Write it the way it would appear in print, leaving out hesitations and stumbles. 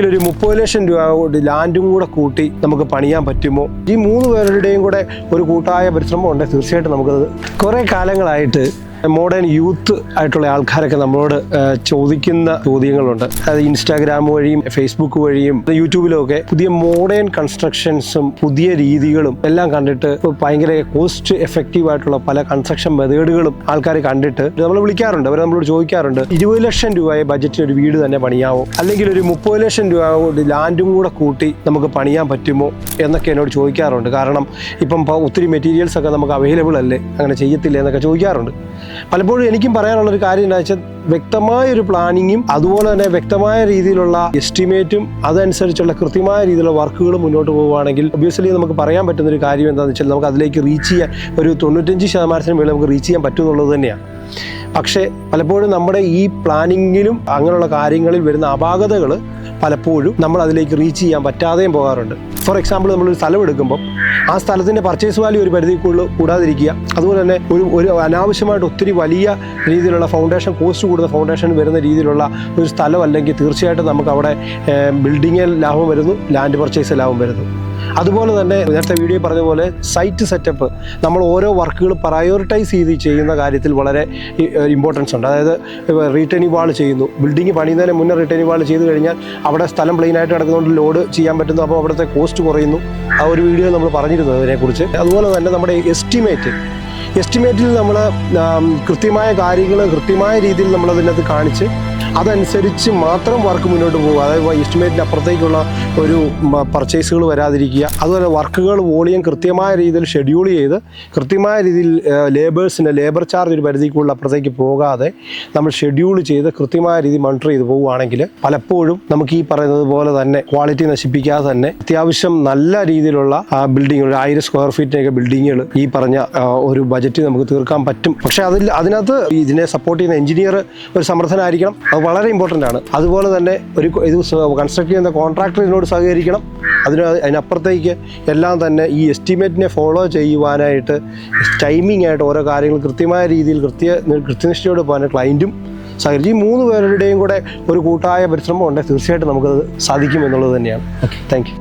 ഒരു 30 ലക്ഷം രൂപ ലാൻഡും കൂടെ കൂട്ടി നമുക്ക് പണിയാൻ പറ്റുമോ? ഈ 3 പേരുടെയും കൂടെ ഒരു കൂട്ടായ പരിശ്രമം ഉണ്ട്. തീർച്ചയായിട്ടും നമുക്കത് കുറേ കാലങ്ങളായിട്ട് മോഡേൺ യൂത്ത് ആയിട്ടുള്ള ആൾക്കാരൊക്കെ നമ്മളോട് ചോദിക്കുന്ന ചോദ്യങ്ങളുണ്ട്. അത് ഇൻസ്റ്റാഗ്രാം വഴിയും ഫേസ്ബുക്ക് വഴിയും യൂട്യൂബിലും ഒക്കെ പുതിയ മോഡേൺ കൺസ്ട്രക്ഷൻസും പുതിയ രീതികളും എല്ലാം കണ്ടിട്ട് ഭയങ്കര കോസ്റ്റ് എഫക്റ്റീവ് ആയിട്ടുള്ള പല കൺസ്ട്രക്ഷൻ മെത്തേഡുകളും ആൾക്കാർ കണ്ടിട്ട് നമ്മൾ വിളിക്കാറുണ്ട്. അവർ നമ്മളോട് ചോദിക്കാറുണ്ട്, 20 ലക്ഷം രൂപയെ ബജറ്റിൽ ഒരു വീട് തന്നെ പണിയാവോ, അല്ലെങ്കിൽ ഒരു 30 ലക്ഷം രൂപ ലാൻഡും കൂടെ കൂട്ടി നമുക്ക് പണിയാൻ പറ്റുമോ എന്നൊക്കെ എന്നോട് ചോദിക്കാറുണ്ട്. കാരണം ഇപ്പം ഒത്തിരി മെറ്റീരിയൽസ് ഒക്കെ നമുക്ക് അവൈലബിൾ അല്ലേ, അങ്ങനെ ചെയ്യത്തില്ല എന്നൊക്കെ ചോദിക്കാറുണ്ട്. പലപ്പോഴും എനിക്കും പറയാനുള്ളൊരു കാര്യം എന്താ വെച്ചാൽ, വ്യക്തമായൊരു പ്ലാനിങ്ങും അതുപോലെ തന്നെ വ്യക്തമായ രീതിയിലുള്ള എസ്റ്റിമേറ്റും അതനുസരിച്ചുള്ള കൃത്യമായ രീതിയിലുള്ള വർക്കുകൾ മുന്നോട്ട് പോവുകയാണെങ്കിൽ ഒബ്വിയസ്ലി നമുക്ക് പറയാൻ പറ്റുന്നൊരു കാര്യം എന്താണെന്ന് വെച്ചാൽ, നമുക്ക് അതിലേക്ക് റീച്ച് ചെയ്യാൻ ഒരു 95% മേലെ നമുക്ക് റീച്ച് ചെയ്യാൻ പറ്റുമെന്നുള്ളത് തന്നെയാണ്. പക്ഷേ പലപ്പോഴും നമ്മുടെ ഈ പ്ലാനിങ്ങിലും അങ്ങനെയുള്ള കാര്യങ്ങളിൽ വരുന്ന അപാകതകൾ പലപ്പോഴും നമ്മൾ അതിലേക്ക് റീച്ച് ചെയ്യാൻ പറ്റാതെയും പോകാറുണ്ട്. ഫോർ എക്സാമ്പിൾ, നമ്മളൊരു സ്ഥലം എടുക്കുമ്പോൾ ആ സ്ഥലത്തിൻ്റെ പർച്ചേസ് വാല്യൂ ഒരു പരിധിക്കുള്ളിൽ കൂടാതിരിക്കുക. അതുപോലെ തന്നെ ഒരു അനാവശ്യമായിട്ട് ഒത്തിരി വലിയ രീതിയിലുള്ള ഫൗണ്ടേഷൻ, കോസ്റ്റ് കൂടുന്ന ഫൗണ്ടേഷൻ വരുന്ന രീതിയിലുള്ള ഒരു സ്ഥലം അല്ലെങ്കിൽ തീർച്ചയായിട്ടും നമുക്ക് അവിടെ ബിൽഡിങ്ങിൽ ലാഭം വരുന്നു, ലാൻഡ് പർച്ചേസ് ലാഭം വരുന്നു. അതുപോലെ തന്നെ നേരത്തെ വീഡിയോ പറഞ്ഞ പോലെ സൈറ്റ് സെറ്റപ്പ്, നമ്മൾ ഓരോ വർക്കുകൾ പ്രയോറിറ്റൈസ് ചെയ്ത് ചെയ്യുന്ന കാര്യത്തിൽ വളരെ ഇമ്പോർട്ടൻസ് ഉണ്ട്. അതായത് റീറ്റേണിംഗ് വാൾ ചെയ്യുന്നു, ബിൽഡിംഗ് പണിയുന്നതിന് മുന്നേ റീറ്റേണിംഗ് വാൾ ചെയ്ത് കഴിഞ്ഞാൽ അവിടെ സ്ഥലം പ്ലെയിനായിട്ട് കിടക്കുന്നതുകൊണ്ട് ലോഡ് ചെയ്യാൻ പറ്റുന്നു, അപ്പോൾ അവിടുത്തെ കോസ്റ്റ് കുറയുന്നു. ആ ഒരു വീഡിയോ നമ്മൾ പറഞ്ഞിരുന്നു അതിനെക്കുറിച്ച്. അതുപോലെ തന്നെ നമ്മുടെ എസ്റ്റിമേറ്റിൽ നമ്മൾ കൃത്യമായ കാര്യങ്ങൾ കൃത്യമായ രീതിയിൽ നമ്മളതിനകത്ത് കാണിച്ച് അതനുസരിച്ച് മാത്രം വർക്ക് മുന്നോട്ട് പോകുക. അതായത് എസ്റ്റിമേറ്റിന് അപ്പുറത്തേക്കുള്ള ഒരു പർച്ചേസുകൾ വരാതിരിക്കുക. അതുപോലെ വർക്കുകൾ വോളിയം കൃത്യമായ രീതിയിൽ ഷെഡ്യൂൾ ചെയ്ത് കൃത്യമായ രീതിയിൽ ലേബർ ചാർജ് ഒരു പരിധിക്കുള്ള അപ്പുറത്തേക്ക് പോകാതെ നമ്മൾ ഷെഡ്യൂൾ ചെയ്ത് കൃത്യമായ രീതിയിൽ മോണിറ്റർ ചെയ്ത് പോവുകയാണെങ്കിൽ പലപ്പോഴും നമുക്ക് ഈ പറയുന്നത് പോലെ തന്നെ ക്വാളിറ്റി നശിപ്പിക്കാതെ തന്നെ അത്യാവശ്യം നല്ല രീതിയിലുള്ള ബിൽഡിംഗ്, ഒരു 1000 സ്ക്വയർ ഫീറ്റിനൊക്കെ ബിൽഡിങ്ങുകൾ ഈ പറഞ്ഞ ഒരു ബജറ്റിൽ നമുക്ക് തീർക്കാൻ പറ്റും. പക്ഷേ അതിനകത്ത് ഇതിനെ സപ്പോർട്ട് ചെയ്യുന്ന എഞ്ചിനീയർ ഒരു സമർത്ഥനായിരിക്കണം. അത് വളരെ ഇമ്പോർട്ടൻ്റ് ആണ്. അതുപോലെ തന്നെ ഇത് കൺസ്ട്രക്ട് ചെയ്യുന്ന കോൺട്രാക്ടർ ഇതിനോട് സഹകരിക്കണം. അതിനപ്പുറത്തേക്ക് എല്ലാം തന്നെ ഈ എസ്റ്റിമേറ്റിനെ ഫോളോ ചെയ്യുവാനായിട്ട് ടൈമിംഗ് ആയിട്ട് ഓരോ കാര്യങ്ങൾ കൃത്യമായ രീതിയിൽ കൃത്യനിഷ്ഠയോടെ പോകാൻ ക്ലയൻറ്റും സഹകരിച്ച് ഈ 3 പേരുടെയും കൂടെ ഒരു കൂട്ടായ പരിശ്രമം ഉണ്ടെങ്കിൽ തീർച്ചയായിട്ടും നമുക്കത് സാധിക്കും എന്നുള്ളത് തന്നെയാണ്. Okay, thank you.